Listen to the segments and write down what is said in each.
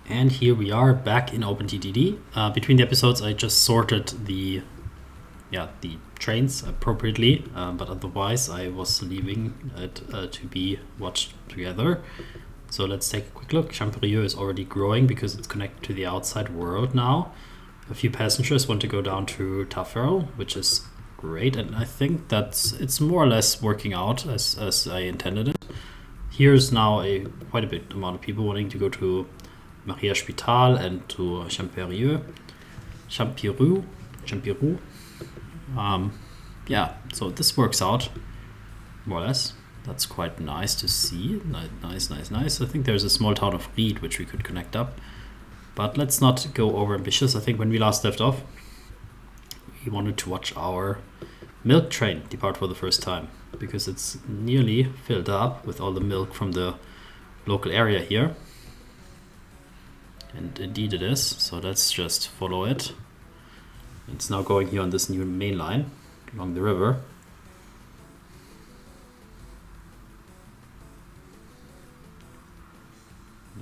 And here we are back in OpenTTD. Between the episodes, I just sorted the trains appropriately, but otherwise I was leaving it to be watched together. So let's take a quick look. Champerieux is already growing because it's connected to the outside world now. A few passengers want to go down to Tafel, which is great, and I think it's more or less working out as I intended it. Here's now quite a bit amount of people wanting to go to Maria Spital and to Champerieux. So this works out more or less. That's quite nice to see. Nice. I think there's a small town of Ried which we could connect up. But let's not go over ambitious. I think when we last left off, we wanted to watch our milk train depart for the first time because it's nearly filled up with all the milk from the local area here. And indeed it is, so let's just follow it. It's now going here on this new main line along the river.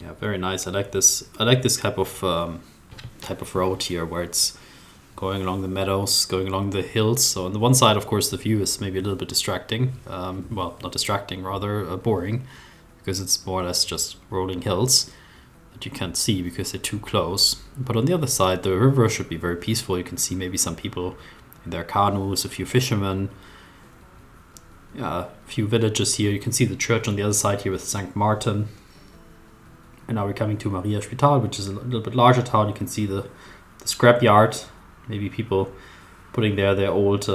Yeah, very nice. I like this type of road here where it's going along the meadows, going along the hills. So on the one side, of course, the view is maybe a little bit distracting. Well, not distracting, rather boring, because it's more or less just rolling hills that you can't see because they're too close. But on the other side, the river should be very peaceful. You can see maybe some people in their canoes, a few fishermen, a few villages here. You can see the church on the other side here with St. Martin. And now we're coming to Maria Spital, which is a little bit larger town. You can see the scrapyard. Maybe people putting there their old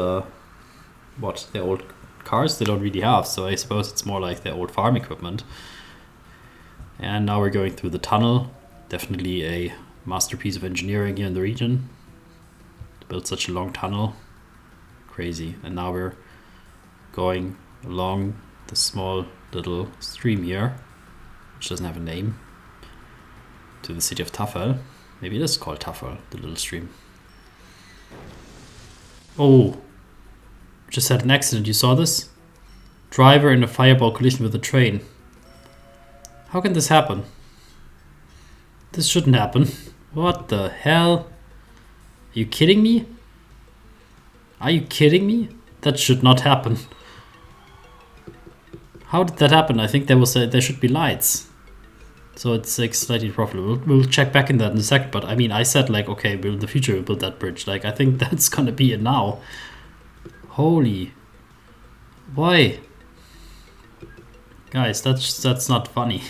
cars they don't really have. So I suppose it's more like their old farm equipment. And now we're going through the tunnel. Definitely a masterpiece of engineering here in the region. To build such a long tunnel. Crazy. And now we're going along the small little stream here, which doesn't have a name, to the city of Tafel. Maybe it is called Tafel, the little stream. Oh, just had an accident. You saw this? Driver in a fireball collision with a train. How can this happen? This shouldn't happen. What the hell? Are you kidding me? Are you kidding me? That should not happen. How did that happen? I think there should be lights. So it's like slightly profitable. We'll check back in that in a second. But I mean, I said like, okay, in the future we'll build that bridge. Like, I think that's gonna be it now. Holy. Why? Guys, that's not funny.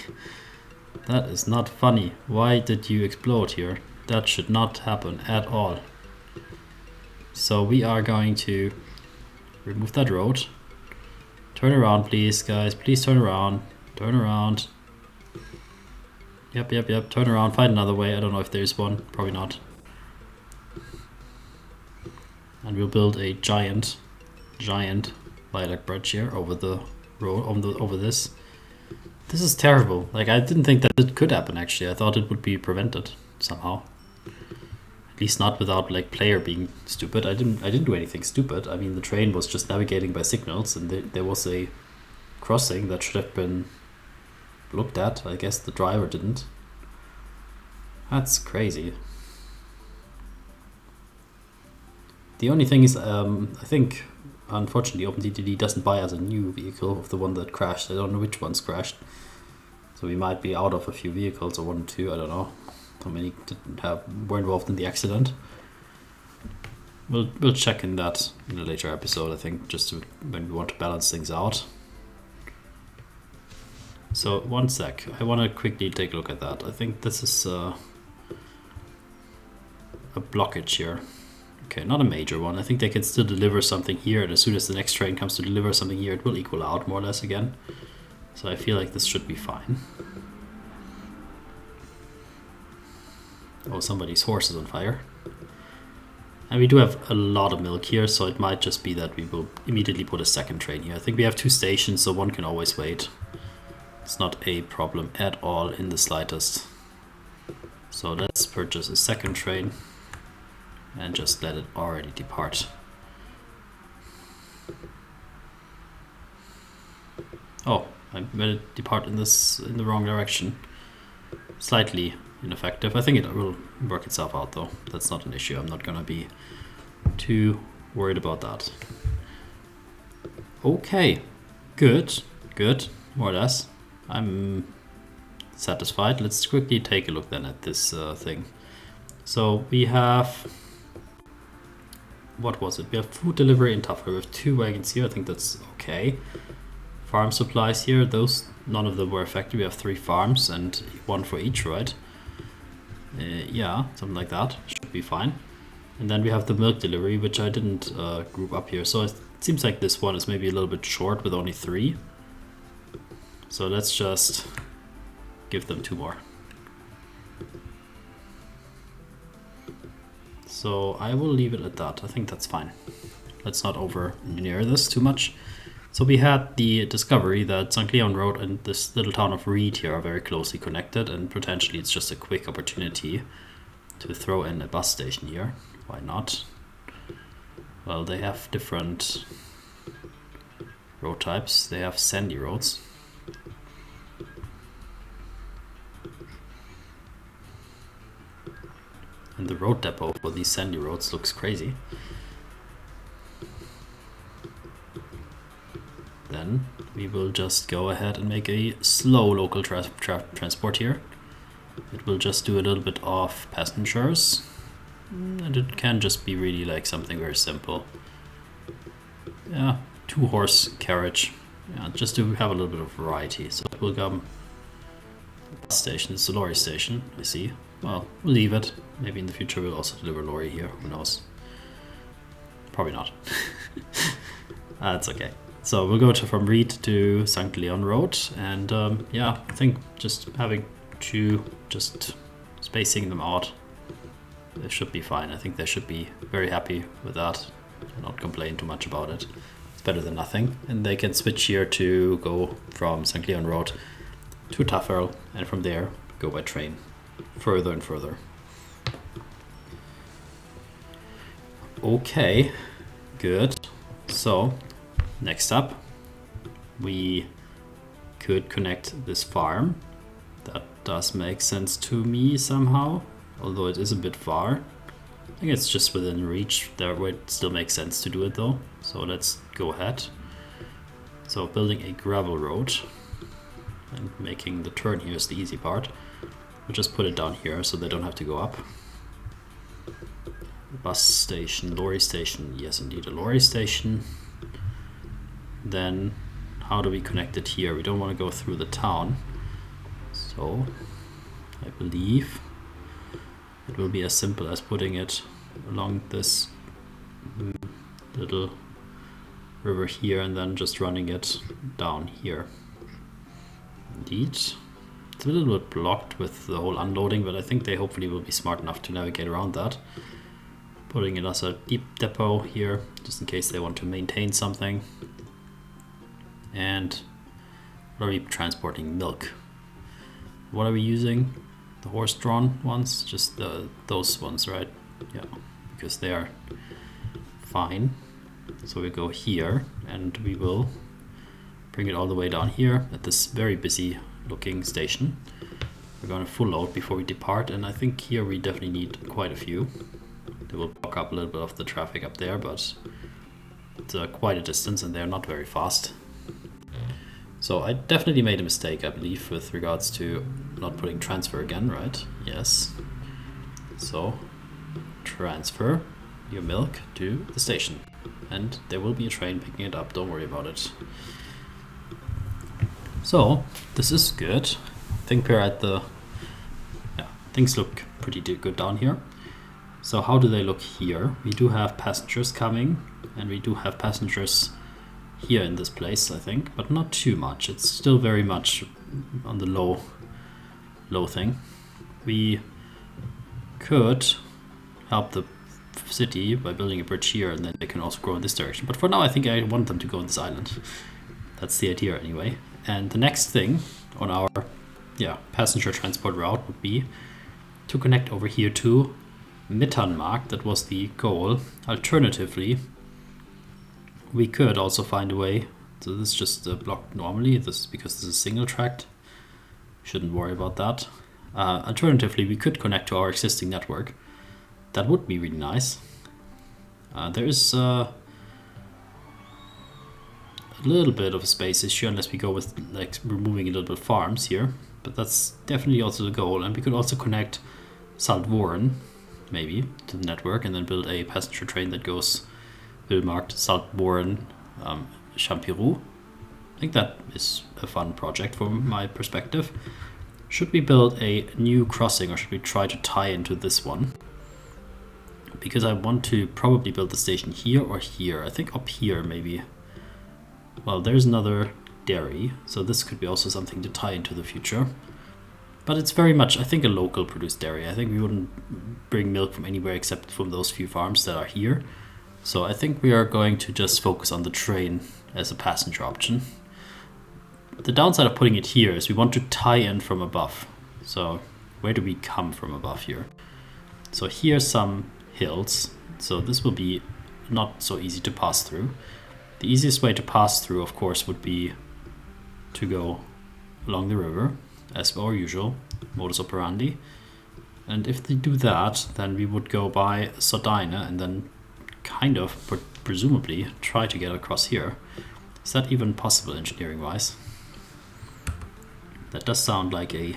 That is not funny. Why did you explode here? That should not happen at all. So we are going to remove that road. Turn around, please, guys. Please turn around. Turn around. Yep. Turn around. Find another way. I don't know if there's one. Probably not. And we'll build a giant viaduct bridge here over the road, over this. This is terrible. Like, I didn't think that it could happen, actually. I thought it would be prevented somehow. At least not without, like, player being stupid. I didn't do anything stupid. I mean, the train was just navigating by signals, and there was a crossing that should have been looked at. I guess the driver didn't. That's crazy. The only thing is, I think, unfortunately, OpenTTD doesn't buy us a new vehicle of the one that crashed. I don't know which one's crashed. So we might be out of a few vehicles, or one or two, I don't know. How many were involved in the accident. We'll check in that in a later episode, I think, just when we want to balance things out. So, one sec. I want to quickly take a look at that. I think this is a blockage here. Okay, not a major one. I think they can still deliver something here, and as soon as the next train comes to deliver something here, it will equal out more or less again. So I feel like this should be fine. Oh, somebody's horse is on fire. And we do have a lot of milk here, so it might just be that we will immediately put a second train here. I think we have 2 stations, so one can always wait. It's not a problem at all in the slightest. So let's purchase a second train and just let it already depart. Oh, I made it depart in the wrong direction. Slightly ineffective. I think it will work itself out though. That's not an issue. I'm not gonna be too worried about that. Okay, good, more or less. I'm satisfied. Let's quickly take a look then at this thing. So we have, what was it? We have food delivery and tougher. We have 2 wagons here. I think that's okay. Farm supplies here. Those, none of them were affected. We have 3 farms and 1 for each, right? Yeah, something like that. Should be fine. And then we have the milk delivery, which I didn't group up here. So it seems like this one is maybe a little bit short with only 3. So let's just give them 2 more. So I will leave it at that. I think that's fine. Let's not over engineer this too much. So we had the discovery that St. Leon Road and this little town of Reed here are very closely connected, and potentially it's just a quick opportunity to throw in a bus station here. Why not? Well, they have different road types. They have sandy roads. And the road depot for these sandy roads looks crazy. Then we will just go ahead and make a slow local transport here. It will just do a little bit of passengers. And it can just be really like something very simple. Yeah, 2-horse carriage. Yeah, just to have a little bit of variety. So it will come bus station. It's a lorry station, I see. Well, we'll leave it. Maybe in the future we'll also deliver lorry here. Who knows? Probably not. That's okay. So we'll go from Reed to St. Leon Road. And yeah, I think just having 2, just spacing them out, they should be fine. I think they should be very happy with that. Not complain too much about it. It's better than nothing. And they can switch here to go from St. Leon Road to Taffarel, and from there go by train further and further. Okay, good. So next up, we could connect this farm. That does make sense to me somehow, although it is a bit far. I think it's just within reach. There would still make sense to do it though. So let's go ahead. So building a gravel road and making the turn here is the easy part. We'll just put it down here so they don't have to go up. Bus station, lorry station, yes indeed a lorry station. Then how do we connect it here? We don't want to go through the town. So I believe it will be as simple as putting it along this little river here and then just running it down here. Indeed. It's a little bit blocked with the whole unloading, but I think they hopefully will be smart enough to navigate around that. Putting it as a deep depot here, just in case they want to maintain something. And what are we transporting? Milk. What are we using? The horse-drawn ones? Just those ones, right? Yeah, because they are fine. So we go here, and we will bring it all the way down here at this very busy looking station. We're going to full load before we depart, and I think here we definitely need quite a few. They will block up a little bit of the traffic up there, but it's quite a distance and they're not very fast. So I definitely made a mistake, I believe, with regards to not putting transfer again, right? Yes. So transfer your milk to the station, and there will be a train picking it up, don't worry about it. So this is good. I think we're at the, yeah, things look pretty good down here. So how do they look here? We do have passengers coming, and we do have passengers here in this place, I think, but not too much. It's still very much on the low thing. We could help the city by building a bridge here, and then they can also grow in this direction. But for now, I think I want them to go on this island. That's the idea anyway. And the next thing on our passenger transport route would be to connect over here to Mittanmark. That was the goal. Alternatively, we could also find a way. So this is just blocked normally. This is because this is single tracked. Shouldn't worry about that. Alternatively, we could connect to our existing network. That would be really nice. There is a little bit of a space issue unless we go with like removing a little bit of farms here, but that's definitely also the goal. And we could also connect Saltvoren maybe to the network and then build a passenger train that goes marked Saltvoren Champirou. I think that is a fun project from my perspective. Should we build a new crossing or should we try to tie into this one? Because I want to probably build the station here or here. I think up here maybe. Well, there's another dairy, so this could be also something to tie into the future. But it's very much, I think, a local produced dairy. I think we wouldn't bring milk from anywhere except from those few farms that are here. So I think we are going to just focus on the train as a passenger option. The downside of putting it here is we want to tie in from above. So where do we come from above here? So here's some hills. So this will be not so easy to pass through. The easiest way to pass through, of course, would be to go along the river, as per usual, modus operandi. And if they do that, then we would go by Sardine and then kind of, presumably, try to get across here. Is that even possible engineering-wise? That does sound like a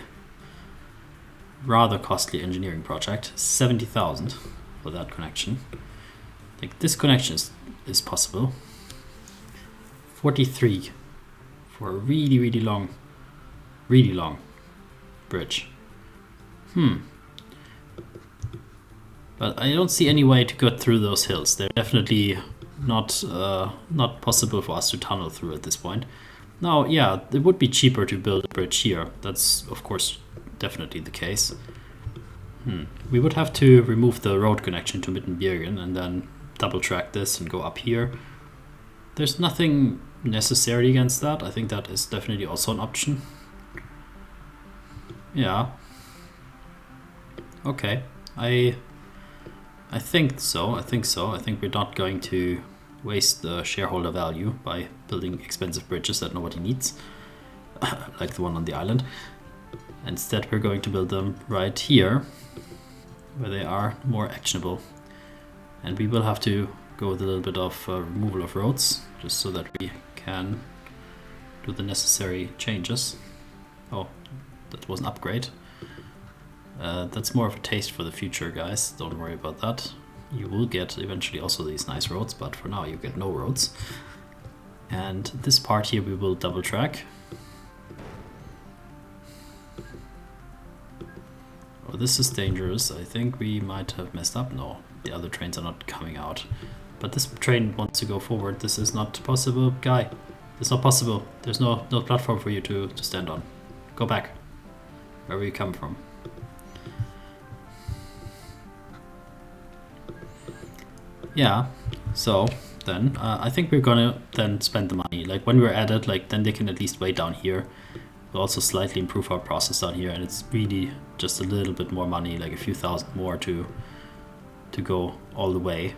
rather costly engineering project. 70,000 for that connection. I think this connection is possible. 43 for a really long bridge. But I don't see any way to get through those hills. They're definitely not possible for us to tunnel through at this point. Now, yeah, it would be cheaper to build a bridge here. That's, of course, definitely the case. We would have to remove the road connection to Mittenbergen and then double track this and go up here. There's nothing necessary against that. I think that is definitely also an option. Yeah. Okay. I think so. I think we're not going to waste the shareholder value by building expensive bridges that nobody needs, like the one on the island. Instead, we're going to build them right here, where they are more actionable. And we will have to go with a little bit of removal of roads, just so that we can do the necessary changes. Oh, that was an upgrade. That's more of a taste for the future, guys. Don't worry about that. You will get eventually also these nice roads, but for now you get no roads. And this part here we will double track. Oh, this is dangerous. I think we might have messed up. No, the other trains are not coming out. But this train wants to go forward. This is not possible, guy. It's not possible. There's no platform for you to stand on. Go back. Wherever you come from. Yeah, so then I think we're gonna then spend the money. Like when we're at it, like then they can at least wait down here. We'll also slightly improve our process down here, and it's really just a little bit more money, like a few thousand more to go all the way.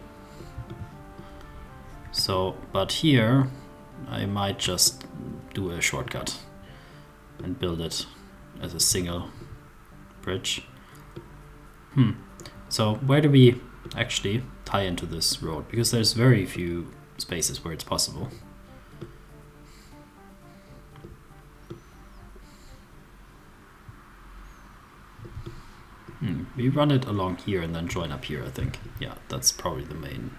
So, but here I might just do a shortcut and build it as a single bridge. So where do we actually tie into this road? Because there's very few spaces where it's possible. We run it along here and then join up here, I think. Yeah, that's probably the main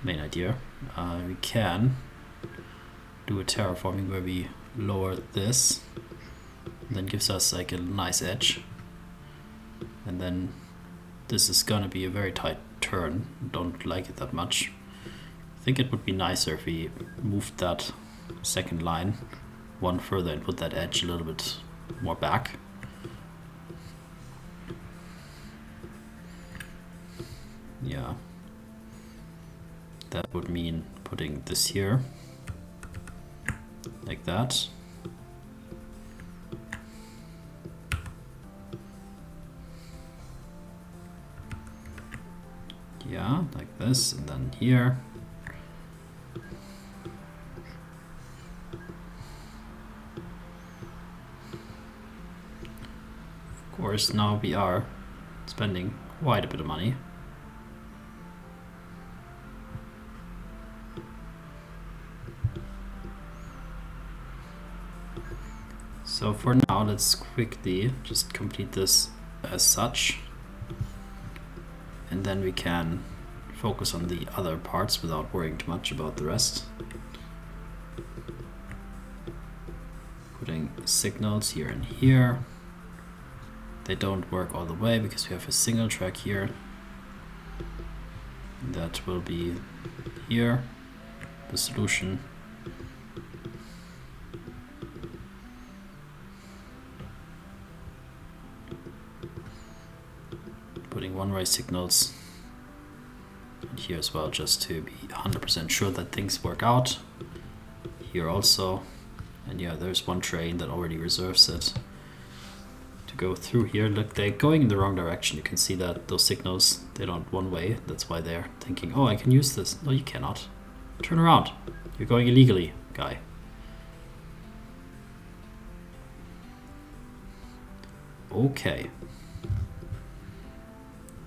idea. We can do a terraforming where we lower this, and then gives us like a nice edge, and then this is gonna be a very tight turn. Don't like it that much. I think it would be nicer if we moved that second line one further and put that edge a little bit more back. Yeah, that would mean putting this here like that. Yeah, like this, and then here. course, now we are spending quite a bit of money. So for now, let's quickly just complete this as such. And then we can focus on the other parts without worrying too much about the rest. Putting signals here and here. They don't work all the way because we have a single track here. That will be here, the solution. Putting one-way signals and here as well, just to be 100% sure that things work out. Here also. And yeah, there's one train that already reserves it to go through here. Look, they're going in the wrong direction. You can see that those signals, they don't one way. That's why they're thinking, oh, I can use this. No, you cannot. Turn around. You're going illegally, guy. Okay.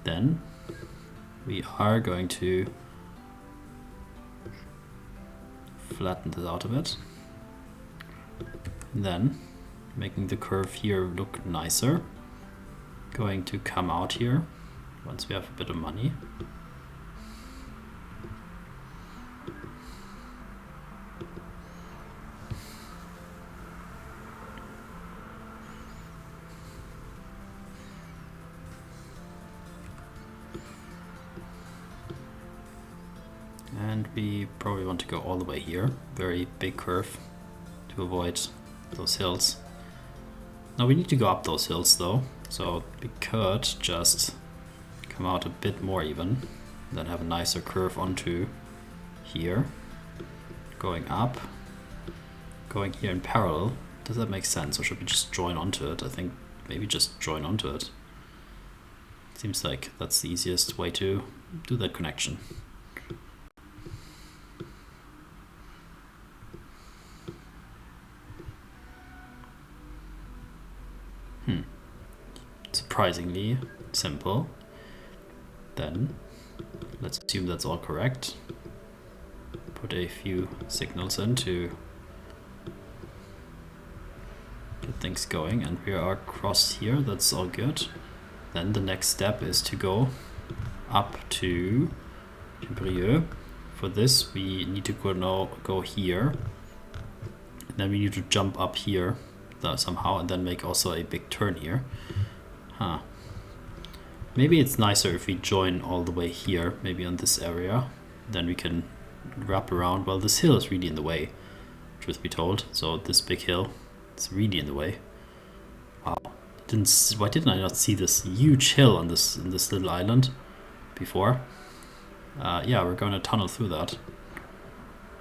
Then we are going to flatten this out a bit. And then making the curve here look nicer. Going to come out here once we have a bit of money. And we probably want to go all the way here. Very big curve to avoid those hills. Now we need to go up those hills though, so we could just come out a bit more even, then have a nicer curve onto here, going up, going here in parallel. Does that make sense, or should we just join onto it? I think maybe just join onto it. Seems like that's the easiest way to do that connection. Surprisingly simple. Then let's assume that's all correct. Put a few signals in to get things going, and we are across here. That's all good. Then the next step is to go up to Brieux. For this we need to go here, and then we need to jump up here somehow, and then make also a big turn here. Huh. Maybe it's nicer if we join all the way here, maybe on this area. Then we can wrap around. Well, this hill is really in the way, truth be told. So this big hill is really in the way. Wow. Why didn't I not see this huge hill on this little island before? Yeah, we're going to tunnel through that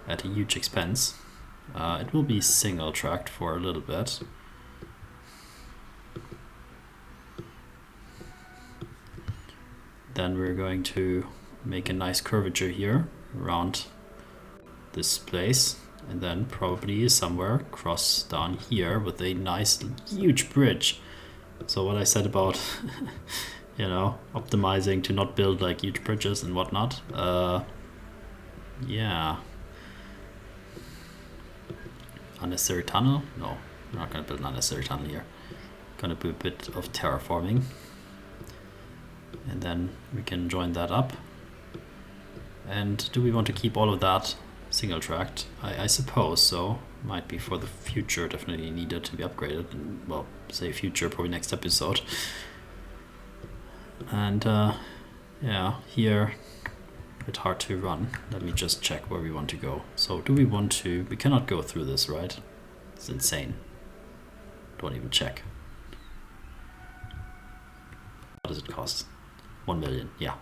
at a huge expense. It will be single tracked for a little bit. Then we're going to make a nice curvature here around this place, and then probably somewhere cross down here with a nice huge bridge. So what I said about you know, optimizing to not build like huge bridges and whatnot, yeah. Unnecessary tunnel? No, we're not gonna build an unnecessary tunnel here. Gonna do a bit of terraforming. And then we can join that up. And do we want to keep all of that single tracked? I suppose so. Might be for the future, definitely needed to be upgraded. And, well, say future, probably next episode. And yeah, here, a bit hard to run. Let me just check where we want to go. So do we want to, we cannot go through this, right? It's insane. Don't even check. What does it cost? 1 million, yeah.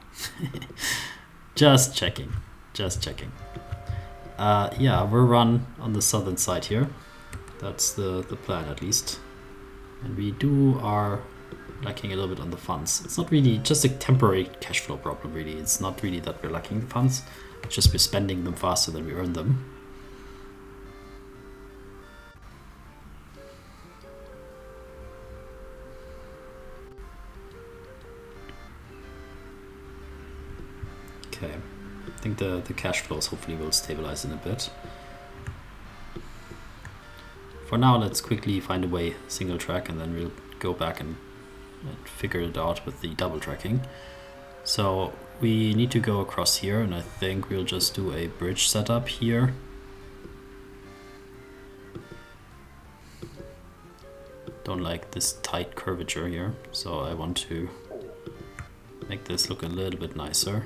Just checking, just checking. Yeah, we'll run on the southern side here. That's the plan at least. And we are lacking a little bit on the funds. It's not really just a temporary cash flow problem really. It's not really that we're lacking the funds. It's just we're spending them faster than we earn them. Okay, I think the cash flows hopefully will stabilize in a bit. For now, let's quickly find a way single track, and then we'll go back and figure it out with the double tracking. So we need to go across here, and I think we'll just do a bridge setup here. Don't like this tight curvature here, so I want to make this look a little bit nicer.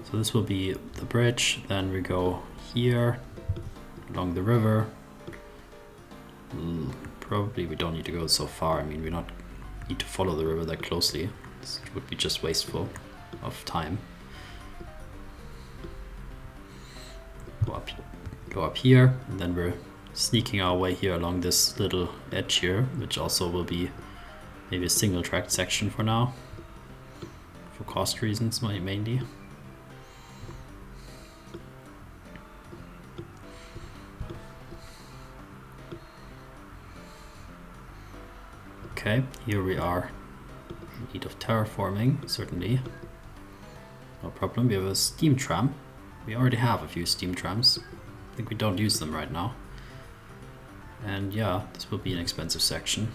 So this will be the bridge, then we go here along the river. Probably we don't need to go so far. I mean, we don't need to follow the river that closely. This would be just wasteful of time. Go up here, and then we're sneaking our way here along this little edge here, which also will be maybe a single tracked section for now, for cost reasons mainly. Okay, here we are in need of terraforming, certainly. No problem. We have a steam tram. We already have a few steam trams. I think we don't use them right now. And yeah, this will be an expensive section.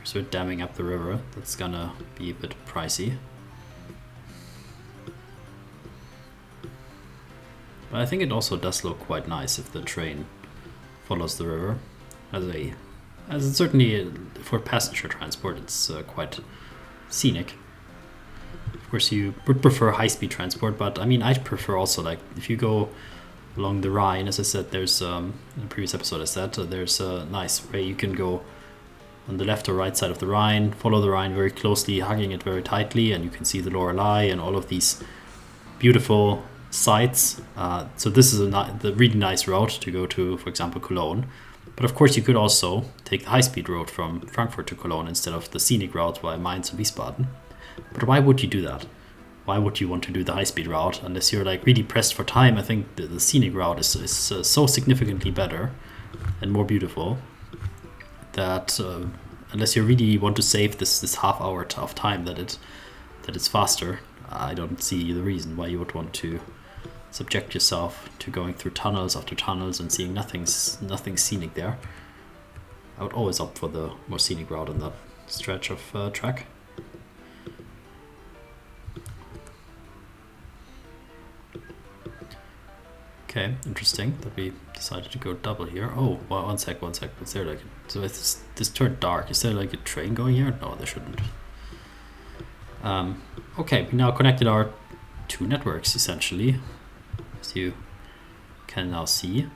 So we're damming up the river. That's gonna be a bit pricey. But I think it also does look quite nice if the train follows the river. As it's certainly for passenger transport, it's quite scenic. Of course, you would prefer high-speed transport, but I mean, I'd prefer also, like, if you go along the Rhine, as I said, there's in the previous episode I said, there's a nice way you can go on the left or right side of the Rhine, follow the Rhine very closely, hugging it very tightly, and you can see the Lorelei and all of these beautiful sights. So this is the really nice route to go to, for example, Cologne. But of course, you could also take the high-speed road from Frankfurt to Cologne instead of the scenic route via Mainz and Wiesbaden. But why would you do that? Why would you want to do the high-speed route unless you're like really pressed for time? I think the scenic route is so significantly better and more beautiful that unless you really want to save this half hour of time that it's faster, I don't see the reason why you would want to subject yourself to going through tunnels after tunnels and seeing nothing scenic there. I would always opt for the more scenic route on that stretch of track. Okay, interesting that we decided to go double here. Oh, well, one sec. Is there like so this turned dark? Is there like a train going here? No, there shouldn't. Okay, we now connected our two networks essentially, as you can now see.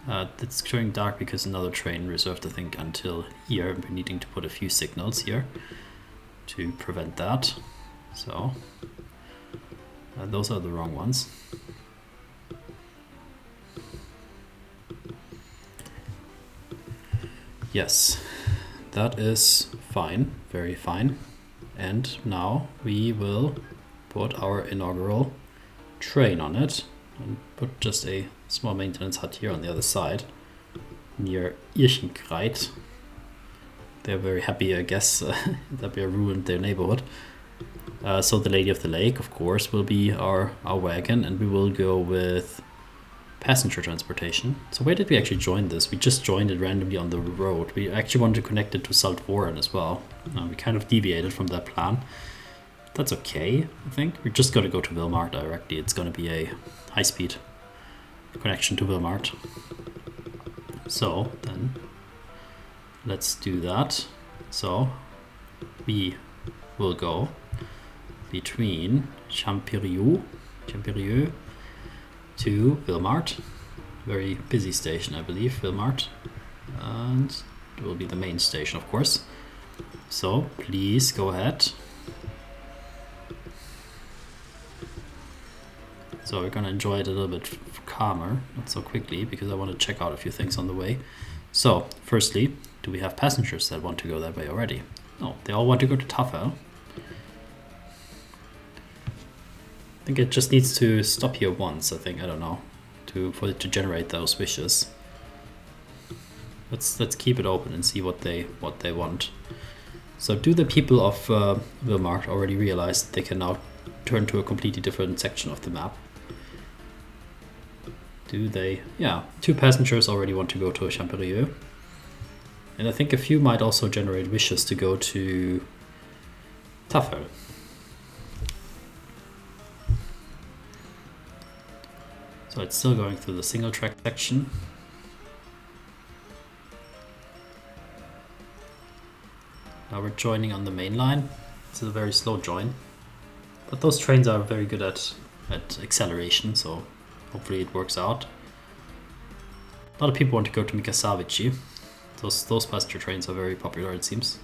It's turning dark because another train reserved, I think, until here. We're needing to put a few signals here to prevent that. So those are the wrong ones. Yes, that is fine, very fine. And now we will put our inaugural train on it and put just a small maintenance hut here on the other side near Irchenkreit. They're very happy, I guess, that we ruined their neighborhood. So the Lady of the Lake, of course, will be our wagon, and we will go with passenger transportation. So where did we actually join this? We just joined it randomly on the road. We actually wanted to connect it to Saltvoren as well. We kind of deviated from that plan. That's okay, I think. We're just going to go to Wilmar directly. It's going to be a high-speed connection to Wilmar. So then let's do that. So we will go between Champirieu to Wilmar. Very busy station, I believe, Wilmar. And it will be the main station, of course. So please go ahead. So we're gonna enjoy it a little bit calmer, not so quickly, because I want to check out a few things on the way. So firstly, do we have passengers that want to go that way already? No, they all want to go to Tafel. I think it just needs to stop here once, I think, I don't know, for it to generate those wishes. let's keep it open and see what they want. So do the people of Wilmark already realize that they can now turn to a completely different section of the map? Do they? Yeah, 2 passengers already want to go to Champerieux. And I think a few might also generate wishes to go to Tafel. So it's still going through the single track section. Now we're joining on the main line. It's a very slow join. But those trains are very good at acceleration, so hopefully it works out. A lot of people want to go to Mikasavici. Those passenger trains are very popular, it seems.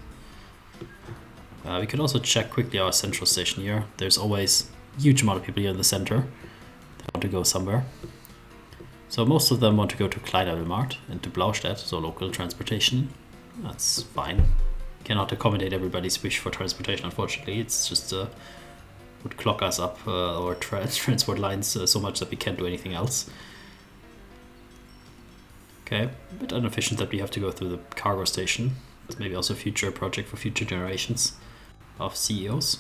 We could also check quickly our central station here. There's always a huge amount of people here in the center that want to go somewhere. So most of them want to go to Kleiner Wilmart and to Blaustedt, so local transportation. That's fine. Cannot accommodate everybody's wish for transportation, unfortunately. It's just would clog us up our transport lines so much that we can't do anything else. Okay, a bit inefficient that we have to go through the cargo station. It's maybe also a future project for future generations of CEOs.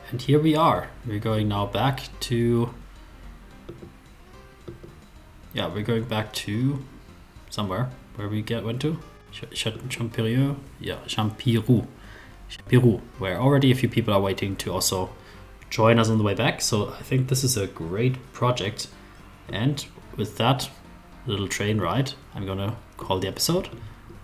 And here we are. We're going now back to... Yeah, we're going back to somewhere. Where we went to? Champerieux? Yeah, Champirou, where already a few people are waiting to also join us on the way back. So I think this is a great project. And with that little train ride, I'm gonna call the episode.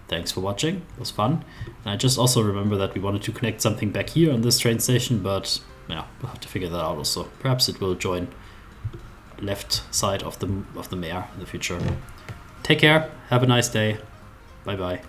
Thanks for watching, it was fun. And I just also remember that we wanted to connect something back here on this train station, but yeah, we'll have to figure that out also. Perhaps it will join left side of the mare in the future. Take care, have a nice day, bye bye.